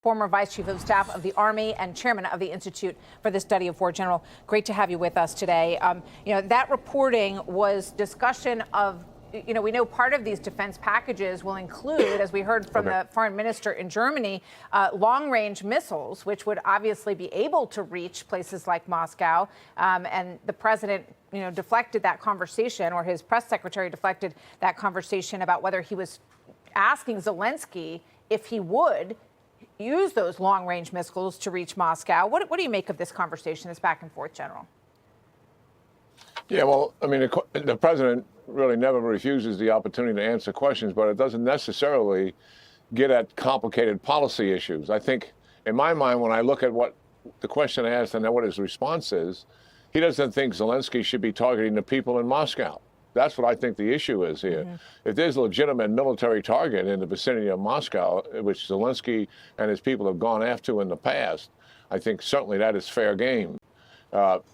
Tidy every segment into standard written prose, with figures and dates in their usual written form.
Former Vice Chief of Staff of the Army and Chairman of the Institute for the Study of War. General, great to have you with us today. That reporting was discussion of, we know part of these defense packages will include, as we heard from the foreign minister in Germany, long-range missiles, which would obviously be able to reach places like Moscow. And the president, deflected that conversation, or his press secretary deflected that conversation about whether he was asking Zelensky if he would use those long-range missiles to reach Moscow. What do you make of this conversation, this back and forth, General? Yeah, well, I mean, the president really never refuses the opportunity to answer questions, but it doesn't necessarily get at complicated policy issues. I think, in my mind, when I look at what the question asked and then what his response is, he doesn't think Zelensky should be targeting the people in Moscow. That's what I think the issue is here. Mm-hmm. If there's a legitimate military target in the vicinity of Moscow, which Zelensky and his people have gone after in the past, I think certainly that is fair game.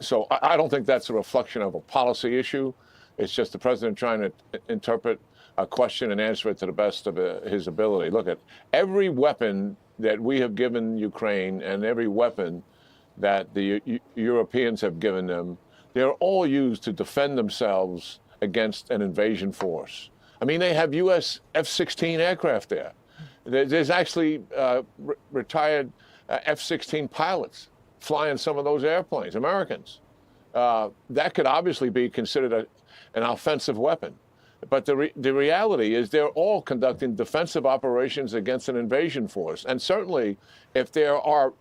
So I don't think that's a reflection of a policy issue. It's just the president trying to interpret a question and answer it to the best of his ability. Look, at every weapon that we have given Ukraine and every weapon that the Europeans have given them, they're all used to defend themselves against an invasion force. I mean, they have U.S. F-16 aircraft there. There's actually retired F-16 pilots flying some of those airplanes, Americans. That could obviously be considered an offensive weapon. But the reality is they're all conducting defensive operations against an invasion force. And certainly, if there are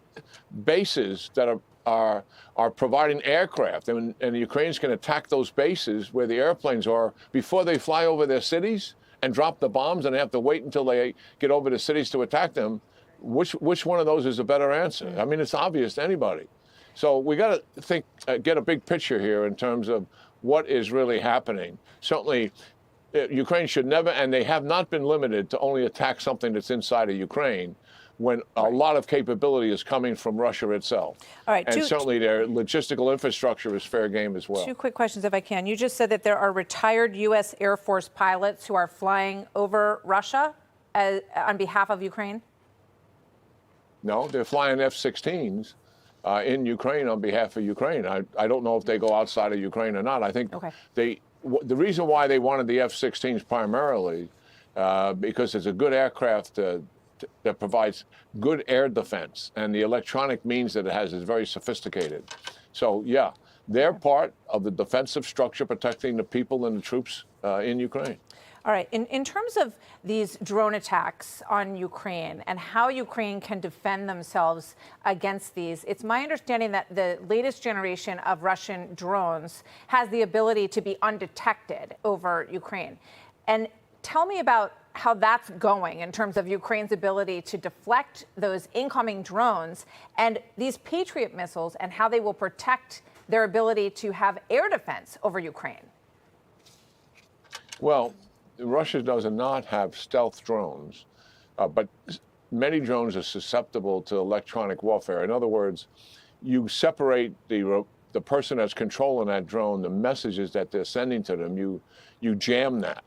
bases that are providing aircraft, and the Ukrainians can attack those bases where the airplanes are before they fly over their cities and drop the bombs, and they have to wait until they get over the cities to attack them. Which one of those is a better answer? I mean, it's obvious to anybody. So we got to think, get a big picture here in terms of what is really happening. Certainly, Ukraine should never, and they have not been limited to only attack something that's inside of Ukraine, when a lot of capability is coming from Russia itself. All right, and certainly their logistical infrastructure is fair game as well. Two quick questions, if I can. You just said that there are retired U.S. Air Force pilots who are flying over Russia on behalf of Ukraine? No, they're flying F-16s in Ukraine on behalf of Ukraine. I don't know if they go outside of Ukraine or not. I think the reason why they wanted the F-16s primarily because it's a good aircraft that provides good air defense, and the electronic means that it has is very sophisticated. So, yeah, they're part of the defensive structure protecting the people and the troops in Ukraine. All right. In terms of these drone attacks on Ukraine and how Ukraine can defend themselves against these, it's my understanding that the latest generation of Russian drones has the ability to be undetected over Ukraine. And tell me about how that's going in terms of Ukraine's ability to deflect those incoming drones and these Patriot missiles, and how they will protect their ability to have air defense over Ukraine. Well, Russia does not have stealth drones, but many drones are susceptible to electronic warfare. In other words, you separate the person that's controlling that drone, the messages that they're sending to them, you jam that.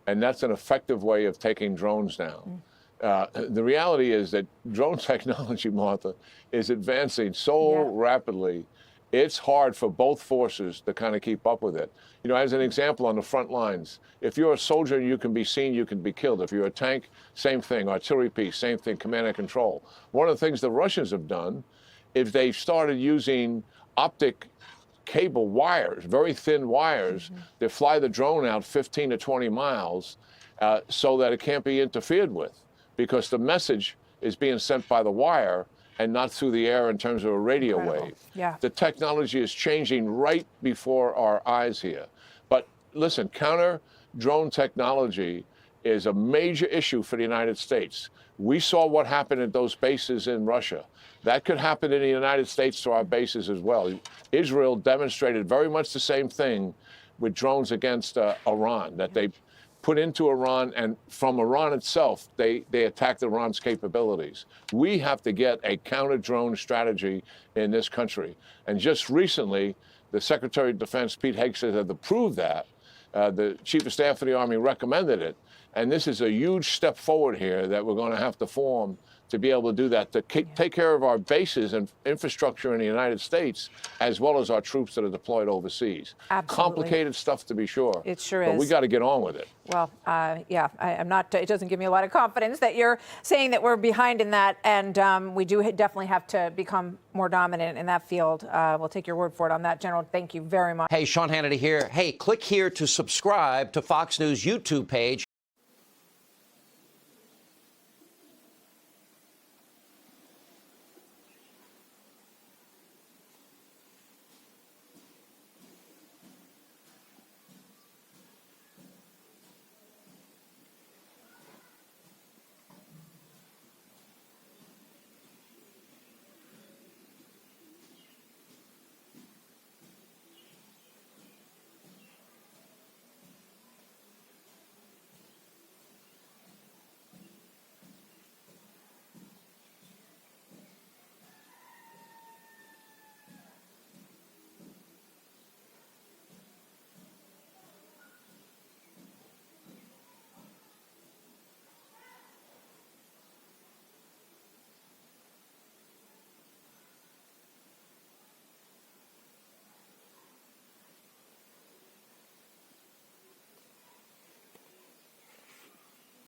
And that's an effective way of taking drones down. The reality is that drone technology, Martha, is advancing so rapidly, it's hard for both forces to kind of keep up with it. You know, as an example, on the front lines, if you're a soldier, you can be seen, you can be killed. If you're a tank, same thing. Artillery piece, same thing. Command and control. One of the things the Russians have done is they've started using optic cable wires, very thin wires, that fly the drone out 15 to 20 miles so that it can't be interfered with, because the message is being sent by the wire and not through the air in terms of a radio wave. Yeah. The technology is changing right before our eyes here. But listen, counter drone technology is a major issue for the United States. We saw what happened at those bases in Russia. That could happen in the United States to our bases as well. Israel demonstrated very much the same thing with drones against Iran, that they put into Iran, and from Iran itself, they attacked Iran's capabilities. We have to get a counter-drone strategy in this country. And just recently, the Secretary of Defense, Pete Hegseth, had approved that. The Chief of Staff of the Army recommended it. And this is a huge step forward here that we're going to have to form to be able to do that, to take care of our bases and infrastructure in the United States, as well as our troops that are deployed overseas. Absolutely. Complicated stuff, to be sure. It sure but is. we got to get on with it. Well, yeah, I'm not. It doesn't give me a lot of confidence that you're saying that we're behind in that, and we do definitely have to become more dominant in that field. We'll take your word for it on that, General. Thank you very much. Hey, Sean Hannity here. Hey, click here to subscribe to Fox News YouTube page.